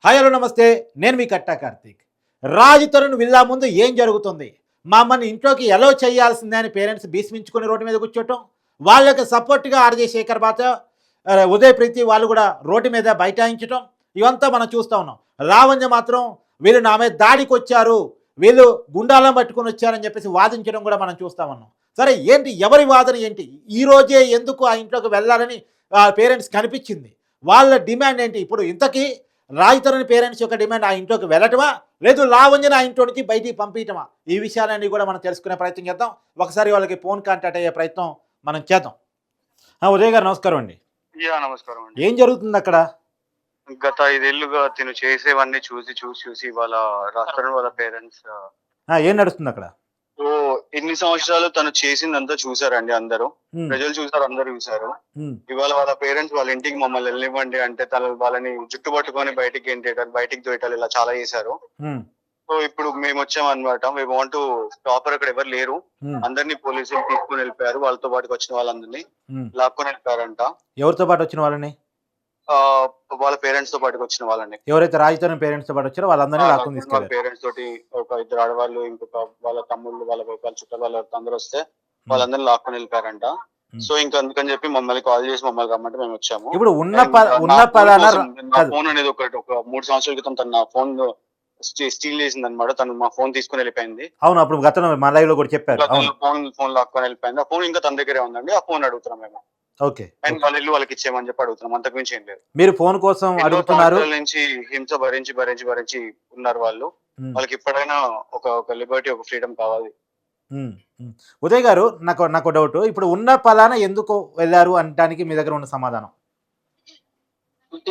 Hi hello నమస్తే, నేను మీ కట్టా Karthik. Raj Tarun villa ముందు ఏం జరుగుతుంది? మమ్మల్ని ఇంట్లోకి ఎలో చేయాల్సిందే అని పేరెంట్స్ భీష్మించుకొని రోడ్డు మీద కూర్చోటం, వాళ్ళకి సపోర్ట్గా ఆర్జే శేఖర్ బాత, ఉదయ్ ప్రీతి వాళ్ళు కూడా రోడ్డు మీద బైఠాయించటం, ఇవంతా మనం చూస్తూ ఉన్నాం. లావణ్య మాత్రం వీళ్ళు నా మీద దాడికి వచ్చారు, వీళ్ళు గుండాలను పట్టుకొని వచ్చారని చెప్పేసి వాదించడం కూడా మనం చూస్తూ ఉన్నాం. సరే ఏంటి, ఎవరి వాదన ఏంటి? ఈరోజే ఎందుకు ఆ ఇంట్లోకి వెళ్ళాలని పేరెంట్స్ కనిపించింది? వాళ్ళ డిమాండ్ ఏంటి? ఇప్పుడు ఇంతకీ రాజ్ తరుణ్ పేరెంట్స్ యొక్క డిమాండ్ ఆ ఇంట్లోకి వెళ్ళటమా, లేదు లావణ్యని ఆ ఇంట్లో నుంచి బయటికి పంపించటమా? ఈ విషయాలన్నీ కూడా మనం తెలుసుకునే ప్రయత్నం చేద్దాం. ఒకసారి వాళ్ళకి ఫోన్ కాంటాక్ట్ అయ్యే ప్రయత్నం మనం చేద్దాం. ఉదయ్ గారు నమస్కారం అండి. నమస్కారం అండి. ఏం జరుగుతుంది అక్కడ? గత 5 ఏళ్లుగా తిను చేసేవన్నీ చూసి వాళ్ళ రాష్ట్రం వాళ్ళ పేరెంట్స్ ఏం నడుస్తుంది అక్కడ? సో ఇన్ని సంవత్సరాలు తను చేసిందంతా చూసారండి అందరూ. ప్రజలు చూసారు, అందరూ చూసారు. ఇవాళ వాళ్ళ పేరెంట్స్ వాళ్ళ ఇంటికి మమ్మల్ని వెళ్ళనివ్వండి అంటే తను వాళ్ళని జుట్టు పట్టుకొని బయటికి గెంటేయడం, బయటికి దొయటాలు ఇలా చాలా చేశారు. సో ఇప్పుడు మేము వచ్చాం అనమాట. వి వాంట్ టు ప్రాపర్ అక్కడ ఎవరు లేరు, అందరినీ పోలీసులు తీసుకుని వెళ్ళిపోయారు. వాళ్ళతో పాటు వచ్చిన వాళ్ళందరినీ లాక్కొని వెళ్ళిపోయారంట. ఎవరితో పాటు వచ్చిన వాళ్ళని? వాళ్ళ పేరెంట్స్ తో పాటు వచ్చిన వాళ్ళని. ఎవరైతే రాజ్ తరుణ్ పేరెంట్స్ తో పాటు వచ్చారో వాళ్ళందరినీ లాక్కొని వాళ్ళ తీసుకెళ్లారు. పేరెంట్స్ తోటి ఒక 2 ఆడవాళ్ళు, ఇంకొక వాళ్ళ తమ్ముళ్ళు, వాళ్ళ చుట్టాలు, వాళ్ళ అందరూ వస్తే వాళ్ళందరినీ లాక్కొని వెళ్ళిపోయారంట. సో ఇంకా అందుకని చెప్పి మమ్మల్ని కాల్ చేసి మమ్మల్ని రమ్మంటే మేము వచ్చాము. ఇప్పుడు ఉన్న ఫోన్ అనేది ఒక 3 సంవత్సరాల క్రితం తన నా ఫోన్ స్టీల్ చేసింది అనమాట. తను మా ఫోన్ తీసుకుని వెళ్ళిపోయింది. అవును, అప్పుడు గతంలో మా లైవ్ లో కూడా చెప్పారు. ఫోన్ లాక్కొని వెళ్ళిపోయింది. ఆ ఫోన్ ఇంకా తన దగ్గరే ఉందండి. ఆ ఫోన్ అడుగుతున్నాం మేము. ఓకే, అండ్ వాళ్ళ ఇల్లు వాళ్ళకి ఇచ్చేయమని చెప్పి అడుగుతున్నాం. అంతకు మించి ఏం లేదు. మీరు ఫోన్ కోసం అడుగుతున్నారు. నుంచి హింస భరించి ఉన్నారు వాళ్ళు. వాళ్ళకి ఇప్పుడైనా ఒక లిబర్టీ, ఒక ఫ్రీడమ్ కావాలి. ఉదయ్ గారు, నాకు డౌట్, ఇప్పుడు ఉన్న పలానా ఎందుకు వెళ్ళారు అనడానికి మీ దగ్గర ఉన్న సమాధానం?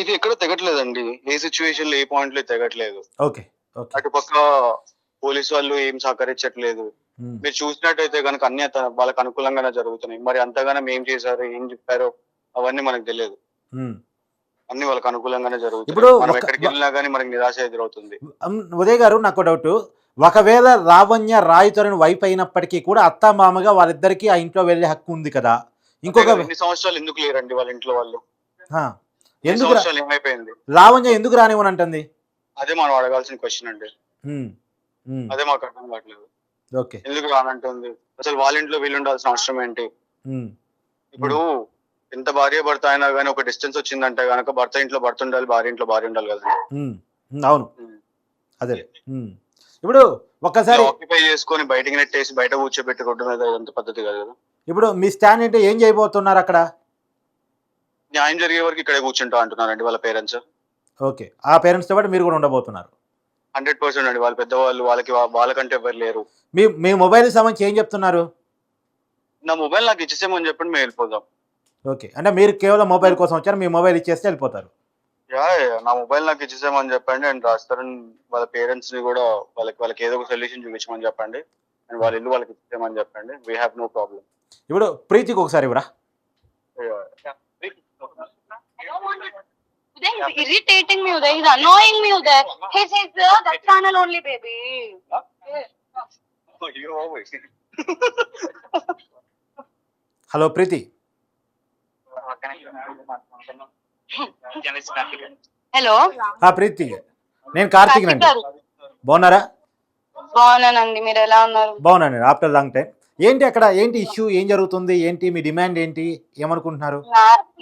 ఇది ఎక్కడ తెగట్లేదండి. ఏ సిచ్యువేషన్ లో ఏ పాయింట్ లో తెగట్లేదు. ఓకే, అటుపక్క పోలీసు వాళ్ళు ఏం సహకరించట్లేదు. మీరు చూసినట్టయితే కనుక అన్ని వాళ్ళకి అనుకూలంగానే జరుగుతున్నాయి. మరి అంతగానో ఏం చేశారు, ఏం చెప్పారో అవన్నీ మనకు తెలియదు. అన్ని వాళ్ళకి అనుకూలంగానే జరుగుతుంది. ఇప్పుడు మనం ఎక్కడికి వెళ్ళినా గానీ మనకి నిరాశ ఎదురవుతుంది. ఉదయ్ గారు, నాకు డౌట్, ఒకవేళ లావణ్య రాజ్ తరుణ్ వైఫ్ అయినప్పటికీ కూడా అత్త మామగా వాళ్ళిద్దరికి ఆ ఇంట్లో వెళ్లే హక్కు ఉంది కదా. ఇంకొక 2 సంవత్సరాలు ఎందుకు లేరండి వాళ్ళ ఇంట్లో వాళ్ళు? ఎందుకు ఏమైపోయింది? లావణ్య ఎందుకు రానివ్వని అంటుంది? అదే మనం అడగాల్సిన క్వశ్చన్ అండి. అదే మాకు అర్థం కావట్లేదు. ఎందుకు రానంటుంది? అసలు వాళ్ళ ఇంట్లో వీళ్ళు ఉండాల్సిన అవసరం ఏంటి? ఇప్పుడు ఎంత భార్య భర్త అయినా గానీ ఒక డిస్టెన్స్ వచ్చిందంటే గనక భర్త ఇంట్లో భర్త ఉండాలి, భార్య ఇంట్లో భార్య ఉండాలి కదా. అవును, అదే. ఇప్పుడు ఒక్కసారి ఆక్యుపై చేసుకొని బయటికి నెట్టేసి బయట కూర్చోబెట్టి రోడ్డు మీద ఇదంతా పద్ధతి కాదు కదా. ఇప్పుడు మీ స్టాండ్ ఏంటి? ఏం చేయబోతున్నారు అక్కడ? న్యాయం జరిగే వరకు ఇక్కడే కూర్చుంటా అంటున్నారండి వాళ్ళ పేరెంట్స్. ఓకే, ఆ పేరెంట్స్ తో పాటు మీరు కూడా ఉండబోతున్నారు? 100% అండి. వాళ్ళ పెద్దవాళ్ళు, వాళ్ళకంటే ఎవరు లేరు. మీ మొబైల్ సంబంధించి ఏం చెప్తున్నారు? నా మొబైల్ నాకు ఇచ్చేసేమని చెప్పండి, మేము వెళ్ళిపోదాం. ఓకే, అంటే మీరు కేవలం మొబైల్ కోసం వచ్చారు, మీ మొబైల్ ఇచ్చేస్తే వెళ్ళిపోతారు? నా మొబైల్ నాకు ఇచ్చేసేమని చెప్పండి. అండ్ రాజ్ తరుణ్ వాళ్ళ పేరెంట్స్ ని కూడా వాళ్ళకి ఏదో ఒక సొల్యూషన్ చూపించమని చెప్పండి. అండ్ వాళ్ళ ఇల్లు వాళ్ళకి ఇచ్చేసేమని చెప్పండి. We have no problem. ఇప్పుడు ప్రీతికి ఒకసారి ఇవ్వరా? Uday is irritating me. Uday is annoying me. Uday, he says that channel only, baby. Hello Preethi. Hello Preethi, నేను కార్తీక్ అండి. బాగున్నారా? బాగున్నానండి, మీరు ఎలా ఉన్నారు? బాగున్నాను, ఆఫ్టర్ లాంగ్ టైం. ఏంటి అక్కడ, ఏంటి ఇష్యూ, ఏం జరుగుతుంది, ఏంటి మీ డిమాండ్ ఏంటి, ఏమనుకుంటున్నారు?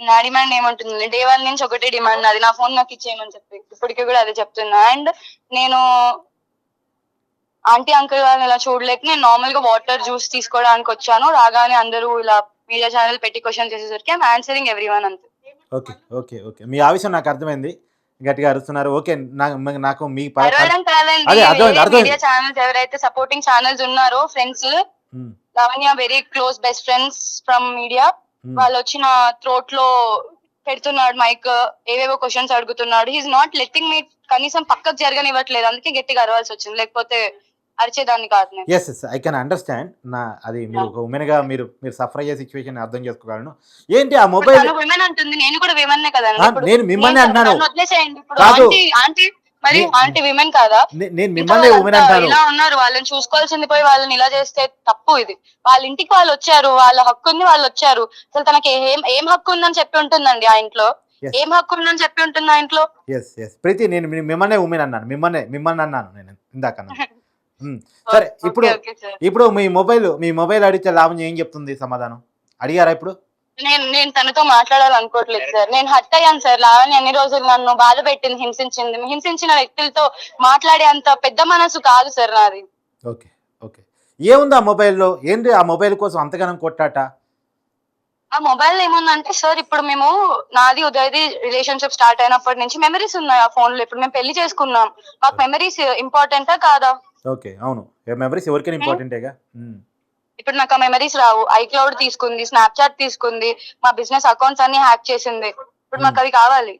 నా డిమాండ్ ఏమంటుంది, డే 1 నుంచి ఒకటే డిమాండ్, అది నా ఫోన్ నాకు ఇచ్చేయమని చెప్పి ఇప్పటికీ కూడా అదే చెప్తున్నా. అండ్ నేను ఆంటీ అంకుల్ వాళ్ళని ఇలా చూడలేక నేను నార్మల్ గా వాటర్ జ్యూస్ తీసుకోవడానికి వచ్చాను. రాగానే అందరూ ఇలా మీడియా ఛానల్ పెట్టి క్వశ్చన్ చేసేసరికి ఐఎమ్ ఆన్సరింగ్ ఎవ్రీవన్ అంతే. ఓకే ఓకే ఓకే, మీ ఆవేశం నాకు అర్థమైంది, గట్టిగా అరుస్తున్నారు. ఓకే, నాకు మీ మీడియా ఛానల్స్ ఎవరైతే సపోర్టింగ్ ఛానల్స్ ఉన్నారో friends, Lavanya very close best friends from media, వాళ్ళు వచ్చిన థ్రోట్ లో పెడుతున్నాడు మైక్, ఏవేవో క్వశ్చన్స్ అడుగుతున్నాడు. హీఈస్ నాట్ లెట్టింగ్ మీ కనీసం పక్కకు జరగనివ్వట్లేదు. అందుకే గట్టిగా అరవాల్సి వచ్చింది, లేకపోతే అరిచేదాన్ని కాదు నేను. Yes I can understand. అది మీరు ఒక ఉమెన్ గా మీరు సఫర్ అయ్యే సిచ్యువేషన్ అర్థం చేసుకోగలను. ఏంటి ఆ మొబైల్ విమెన్ అంటుంది, నేను కూడా విమెన్ కదా. నేను మిమ్మల్ని అంటున్నాను. వదిలేసేయండి ఇప్పుడు. ఆంటీ మరి ఆంటీ విమెన్ కాదా? నేను మిమ్మల్ని ఉమెన్ అంటాను. ఇలా ఉన్నారు, వాళ్ళని చూసుకోవాల్సింది పోయి వాళ్ళని ఇలా చేస్తే తప్పు. ఇది వాళ్ళ ఇంటికి వాళ్ళు వచ్చారు, వాళ్ళ హక్కు ఉంది, వాళ్ళు వచ్చారు. అసలు తనకి ఏం హక్కు ఉందని చెప్పి ఉంటుందండి ఆ ఇంట్లో. Yes. ఏం హక్కు ఉందని చెప్పి ఉంటున్నా ఇంట్లో. ఎస్ ఎస్ ప్రీతి, నేను మిమ్మల్నే ఉమెన్ అన్నాను, మిమ్మల్ని అన్నాను నేను ఇందాక అన్నాను. సరే, ఇప్పుడు ఓకే సార్. ఇప్పుడు మీ మొబైల్ అడిగితే లావణ్య ఏం చెప్తుంది సమాధానం? అడిగారా ఇప్పుడు? నేను తనతో మాట్లాడాలనుకోవట్లేదు సార్. నేను హర్ట్ అయ్యాను సార్. లావణ్య అన్ని రోజులు నన్ను బాధ పెట్టింది, హింసించిన వ్యక్తులతో మాట్లాడే అంత పెద్ద మనసు కాదు సార్ నాది. ఓకే ఓకే, ఏముంది ఆ మొబైల్లో? ఏంటి ఆ మొబైల్ కోసం అంతగానం కొట్టాట? ఆ మొబైల్ ఏముందంటే సార్, ఇప్పుడు మేము నాది ఉదయది రిలేషన్షిప్ స్టార్ట్ అయినప్పటి నుంచి మెమరీస్ ఉన్నాయి ఆ ఫోన్ లో. ఇప్పుడు మేము పెళ్లి చేసుకున్నాం, మాకు మెమరీస్ ఇంపార్టెంటా కాదా? ఓకే, అవును, మెమరీస్ ఎవరికైనా ఇంపార్టెంటేగా. ఇప్పుడు నాకు ఆ మెమరీస్ రావు. ఐక్లౌడ్ తీసుకుంది, స్నాప్చాట్ తీసుకుంది, మా బిజినెస్ అకౌంట్స్ అన్ని హ్యాక్ చేసింది. ఇప్పుడు మాకు అవి కావాలి.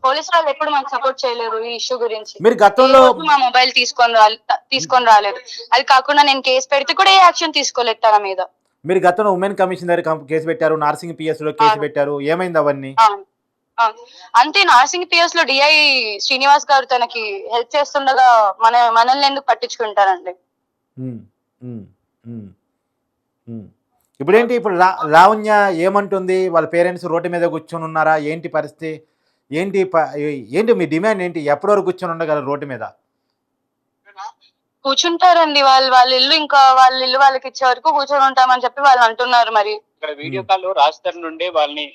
పోలీసు వాళ్ళు ఎప్పుడు మాకు సపోర్ట్ చేయలేరు ఈ ఇష్యూ గురించి. మీరు గతంలో మా మొబైల్ తీసుకొని రాలేదు. అది కాకుండా నేను కేసు పెడితే కూడా ఏ యాక్షన్ తీసుకోలేదు తన మీద. మీరు గతంలో ఉమెన్ కమిషన్ దగ్గర కేసు పెట్టారు, నార్సింగ్ పిఎస్ లో కేసు పెట్టారు, ఏమైంది అవన్నీ? అంతే, నార్సింగ్ పిఎస్ లో డిఐ శ్రీనివాస్ గారు తనకి హెల్ప్ చేస్తుండగా మనల్ని ఎందుకు పట్టించుకుంటారండి? ఇప్పుడేంటి, ఇప్పుడు లావణ్య ఏమంటుంది? వాళ్ళ పేరెంట్స్ రోడ్డు మీద కూర్చొని ఉన్నారా? ఏంటి పరిస్థితి? ఏంటి మీ డిమాండ్ ఏంటి? ఎప్పటి వరకు కూర్చొని ఉండగలరు రోడ్డు మీద? కూర్చుంటారండి, వాళ్ళ ఇల్లు, ఇంకా వాళ్ళ ఇల్లు వాళ్ళకి ఇచ్చే వరకు కూర్చొని ఉంటామని చెప్పి వాళ్ళు అంటున్నారు. మరి ఇక్కడ వీడియో కాల్ లో రాజధాని నుండి వాళ్ళని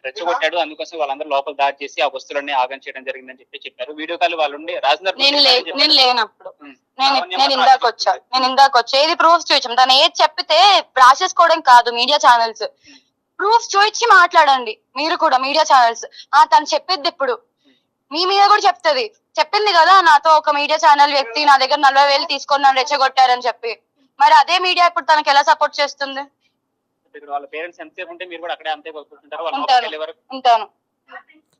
రెచ్చగొట్టాడు, అందుకోసం వాళ్ళందరూ లోపల దాడి చేసి ఆ వస్తువులన్నీ ఆగం చేయడం జరిగిందని చెప్పారు. వీడియో కాల్ వాళ్ళుండి రాజధాని నేను లేనప్పుడు నేను ఇందాక వచ్చా ఏది ప్రూఫ్ చూపించాం. తను ఏది చెప్పితే రాసేసుకోవడం కాదు, మీడియా ఛానల్స్ ప్రూఫ్ చూపించి మాట్లాడండి. మీరు కూడా మీడియా ఛానల్స్ తను చెప్పేది ఇప్పుడు మీ మీద కూడా చెప్పింది కదా, నాతో ఒక మీడియా ఛానల్ వ్యక్తి నా దగ్గర 40,000 తీసుకొని నన్ను రెచ్చగొట్టారని చెప్పి. మరి అదే మీడియా ఇప్పుడు తనకి ఎలా సపోర్ట్ చేస్తుంది? వాళ్ళ పేరెంట్స్ ఎంతసేపు ఉంటే మీరు కూడా అక్కడే అంతే ఉంటాను.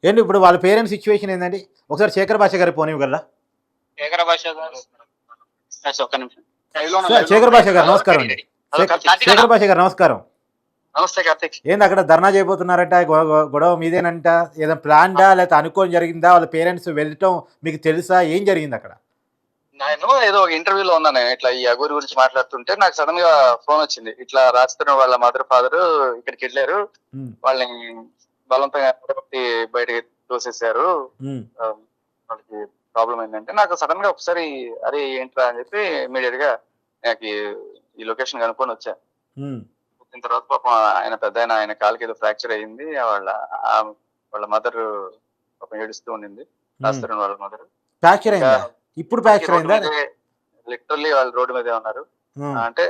ఏంటి ఇప్పుడు వాళ్ళ పేరెంట్స్ సిచ్యువేషన్ ఏంటండి? ఒకసారి శేఖర్ భాష గారి పోనివ్వగలరా? శేఖర్ భాష గారు ఒక్క నిమిషం. శేఖర్ భాష గారు నమస్కారం అండి. శేఖర్ భాష గారు నమస్కారం. నమస్తే కార్తిక్. ఏంది అక్కడ ధర్నా చేయబోతున్నారట? గొడవ మీదేనంట? ఏదైనా ప్లాన్డా లేకపోతే అనుకోని జరిగిందా? వాళ్ళ పేరెంట్స్ వెళ్ళటం మీకు తెలుసా? ఏం జరిగింది అక్కడ? నేను ఏదో ఒక ఇంటర్వ్యూలో ఉన్నాను, ఇట్లా ఈ అగూరి గురించి మాట్లాడుతుంటే నాకు సడన్ గా ఫోన్ వచ్చింది. ఇట్లా రాజస్థాన్ వాళ్ళ మదర్ ఫాదర్ ఇక్కడికి వెళ్ళారు, వాళ్ళని బలవంతంగా బయటకి తోసేసారు, వాళ్ళకి ప్రాబ్లం ఏంటంటే, నాకు సడన్ గా ఒకసారి అరే ఏంట్రా అని చెప్పి ఇమీడియట్ గా నాకు ఈ లొకేషన్ కనుక్కొని వచ్చా. వచ్చిన తర్వాత పాపం ఆయన పెద్ద ఆయన కాలుకి ఏదో ఫ్రాక్చర్ అయ్యింది. వాళ్ళ మదర్ పాపం ఏడుస్తూ ఉండింది, రాజస్థాన్ వాళ్ళ మదర్. ఫ్రాక్చర్ అయిందా? ఇప్పుడు ఫ్రాక్చర్ అయిందా? లిటరల్లీ వాళ్ళు రోడ్డు మీదే ఉన్నారు. అంటే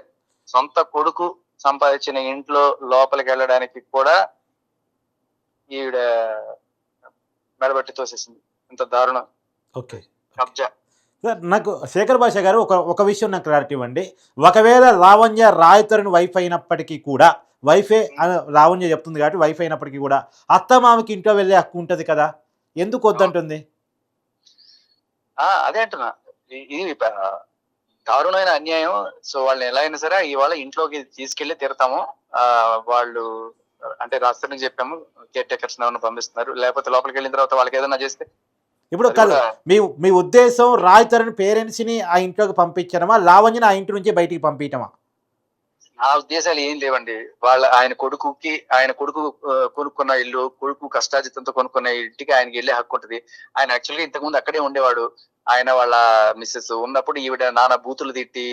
సొంత కొడుకు సంపాదించిన ఇంట్లో లోపలికి వెళ్ళడానికి కూడా ఈవిడ మెడబట్టి తోసేసింది. ఇంత దారుణం. ఓకే, కబ్జా. సార్ నాకు శేఖర్ భాష గారు ఒక విషయం నాకు క్లారిటీ ఇవ్వండి. ఒకవేళ లావణ్య రాయతరుని వైఫ్ అయినప్పటికీ కూడా, వైఫే లావణ్య చెప్తుంది కాబట్టి వైఫ్ అయినప్పటికీ కూడా అత్తమామకి ఇంట్లో వెళ్ళే హక్కు ఉంటుంది కదా, ఎందుకు వద్దంటుంది? అదే అంటున్నా, ఇది దారుణమైన అన్యాయం. సో వాళ్ళని ఎలా అయినా సరే ఇవాళ ఇంట్లోకి తీసుకెళ్లి తీరుతాము. వాళ్ళు అంటే రాష్ట్రం చెప్పాము, కేర్ టేకర్స్ పంపిస్తున్నారు, లేకపోతే లోపలికి వెళ్ళిన తర్వాత వాళ్ళకి ఏదైనా చేస్తే. ఇప్పుడు కాదు, మీ ఉద్దేశం రాయతరుని పేరెంట్స్ ని ఆ ఇంట్లోకి పంపించడమా, లావణ్యని ఆ ఇంటి నుంచి బయటికి పంపించడమా? నా ఉద్దేశాలు ఏం లేవండి. ఆయన కొడుకు కొనుక్కున్న ఇల్లు, కొడుకు కష్టాజితంతో కొనుక్కున్న ఇంటికి ఆయనకి వెళ్ళే హక్కు ఉంటుంది. ఆయన యాక్చువల్గా ఇంతకుముందు అక్కడే ఉండేవాడు. ఆయన వాళ్ళ మిస్సెస్ ఉన్నప్పుడు ఈవిడ నానా బూతులు తిట్టి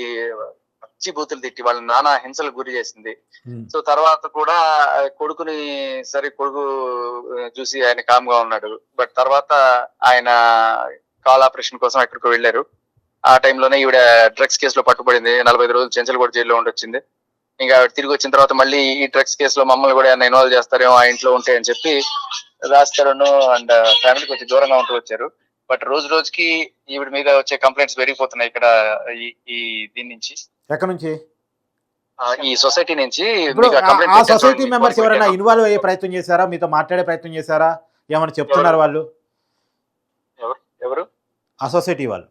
వాళ్ళ నానా హింసలకు గురి చేసింది. సో తర్వాత కూడా కొడుకు చూసి ఆయన కామ్ గా ఉన్నాడు. బట్ తర్వాత ఆయన కాల్ ఆపరేషన్ కోసం ఎక్కడికో వెళ్ళారు. ఆ టైంలోనే ఈవిడ డ్రగ్స్ కేసులో పట్టుబడింది. 45 రోజులు చెంచల్గూడ జైల్లో ఉండొచ్చింది. ఇంకా తిరిగి వచ్చిన తర్వాత మళ్ళీ ఈ డ్రగ్స్ కేసులో మమ్మల్ని కూడా ఏమైనా ఇన్వాల్వ్ చేస్తారేమో ఆ ఇంట్లో ఉంటే అని చెప్పి రాస్తారను అండ్ ఫ్యామిలీ కొంచెం దూరంగా ఉంటూ వచ్చారు. బట్ రోజు రోజుకి ఈవిడ మీద వచ్చే కంప్లైంట్స్ పెరిగిపోతున్నాయి. ఇక్కడ ఈ దీని నుంచి, ఎక్కడ నుంచి? ఈ సొసైటీ నుంచి. ఆ సొసైటీ మెంబర్స్ ఎవరైనా ఇన్వాల్వ్ అయ్యే ప్రయత్నం చేశారా? మీతో మాట్లాడే ప్రయత్నం చేశారా? ఏమైనా చెప్తున్నారు వాళ్ళు? ఎవరు? ఆ సొసైటీ వాళ్ళు.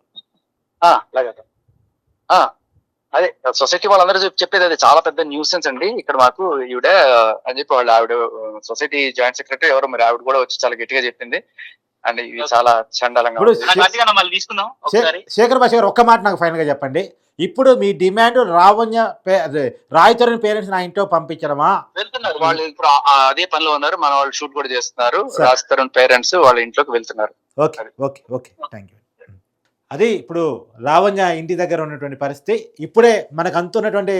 అదే సొసైటీ వాళ్ళందరూ చెప్పేది అదే, చాలా పెద్ద న్యూసెన్స్ అండి ఇక్కడ మాకు ఈవిడ అని చెప్పి వాళ్ళు. ఆవిడ సొసైటీ జాయింట్ సెక్రటరీ ఎవరో, మరి ఆవిడ కూడా వచ్చి చాలా గట్టిగా చెప్పింది. అండ్ ఇది చాలా చండాలంగా. శేఖర్ భాష గారు ఒక్క మాట నాకు ఫైనల్ గా చెప్పండి. ఇప్పుడు మీ డిమాండ్ రాయ్ తరుణ్ పేరెంట్స్ నా ఇంట్లో పంపించడమా? వెళ్తున్నారు వాళ్ళు ఇప్పుడు అదే పనిలో ఉన్నారు. మన వాళ్ళు షూట్ కూడా చేస్తున్నారు. సరే. రాజ్ తరుణ్ పేరెంట్స్ వాళ్ళ ఇంట్లోకి వెళ్తున్నారు. Okay okay okay thank you. అది ఇప్పుడు లావణ్య ఇంటి దగ్గర ఉన్నటువంటి పరిస్థితి. ఇప్పుడే మనకు అందుతున్నటువంటి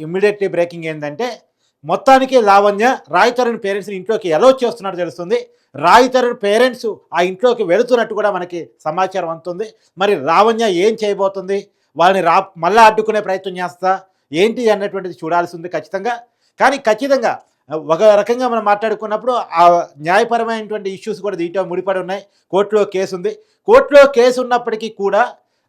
ఇమ్మీడియట్లీ బ్రేకింగ్ ఏంటంటే మొత్తానికి లావణ్య రాయ్ తరుణ్ పేరెంట్స్ని ఇంట్లోకి ఎలా చేస్తున్నట్టు తెలుస్తుంది. రాయ్ తరుణ్ పేరెంట్స్ ఆ ఇంట్లోకి వెళుతున్నట్టు కూడా మనకి సమాచారం అందుతుంది. మరి లావణ్య ఏం చేయబోతుంది, వాళ్ళని మళ్ళా అడ్డుకునే ప్రయత్నం చేస్తా ఏంటి అన్నటువంటిది చూడాల్సి ఉంది ఖచ్చితంగా. కానీ ఖచ్చితంగా ఒక రకంగా మనం మాట్లాడుకున్నప్పుడు ఆ న్యాయపరమైనటువంటి ఇష్యూస్ కూడా దీంట్లో ముడిపడి ఉన్నాయి. కోర్టులో కేసు ఉంది. కోర్టులో కేసు ఉన్నప్పటికీ కూడా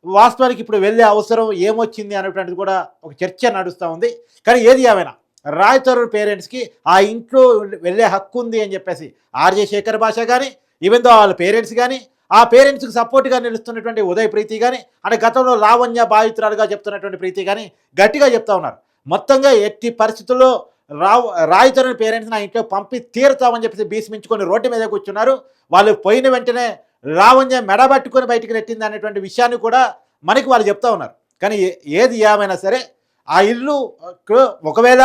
వాస్తవానికి ఇప్పుడు వెళ్ళే అవసరం ఏమొచ్చింది అనేటువంటిది కూడా ఒక చర్చ నడుస్తూ ఉంది. కానీ ఏది ఏమైనా రాయ్ తరుణ్ పేరెంట్స్కి ఆ ఇంట్లో వెళ్ళే హక్కు ఉంది అని చెప్పేసి ఆర్జే శేఖర్ భాష కానీ, ఈవెన్ దో వాళ్ళ పేరెంట్స్ కానీ, ఆ పేరెంట్స్కి సపోర్ట్గా నిలుస్తున్నటువంటి ఉదయ్ ప్రీతి కానీ, అంటే గతంలో లావణ్య బాధితురాలుగా చెప్తున్నటువంటి ప్రీతి కానీ గట్టిగా చెప్తా ఉన్నారు. మొత్తంగా ఎట్టి పరిస్థితుల్లో రాయ్ తరుణ్ పేరెంట్స్ నా ఇంట్లో పంపి తీరుతామని చెప్పేసి భీష్మించుకొని రోడ్డు మీద కూర్చున్నారు. వాళ్ళు పోయిన వెంటనే లావణ్య మెడబట్టుకొని బయటికి నెట్టింది అనేటువంటి విషయాన్ని కూడా మనకి వాళ్ళు చెప్తా ఉన్నారు. కానీ ఏది ఏమైనా సరే ఆ ఇల్లు ఒకవేళ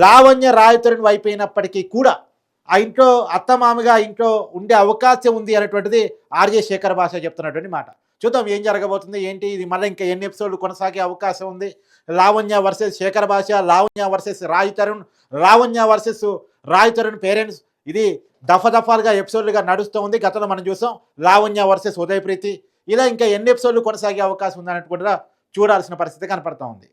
లావణ్య రాయ్ తరుణ్ అయిపోయినప్పటికీ కూడా ఆ ఇంట్లో అత్తమామగా ఇంట్లో ఉండే అవకాశం ఉంది అనేటువంటిది ఆర్జే శేఖర్ భాష చెప్తున్నటువంటి మాట. చూద్దాం ఏం జరగబోతుంది ఏంటి, ఇది మళ్ళీ ఇంకా ఎన్ని ఎపిసోడ్లు కొనసాగే అవకాశం ఉంది. Lavanya versus Shekhar Basha, Lavanya versus Raj Tarun, Lavanya versus Raj Tarun parents, ఇది దఫాలుగా ఎపిసోడ్లుగా నడుస్తూ ఉంది. గతంలో మనం చూసాం లావణ్య వర్సెస్ ఉదయ్ ప్రీతి. ఇలా ఇంకా ఎన్ని ఎపిసోడ్లు కొనసాగే అవకాశం ఉంది అన్నట్టు కూడా చూడాల్సిన పరిస్థితి కనపడతా ఉంది.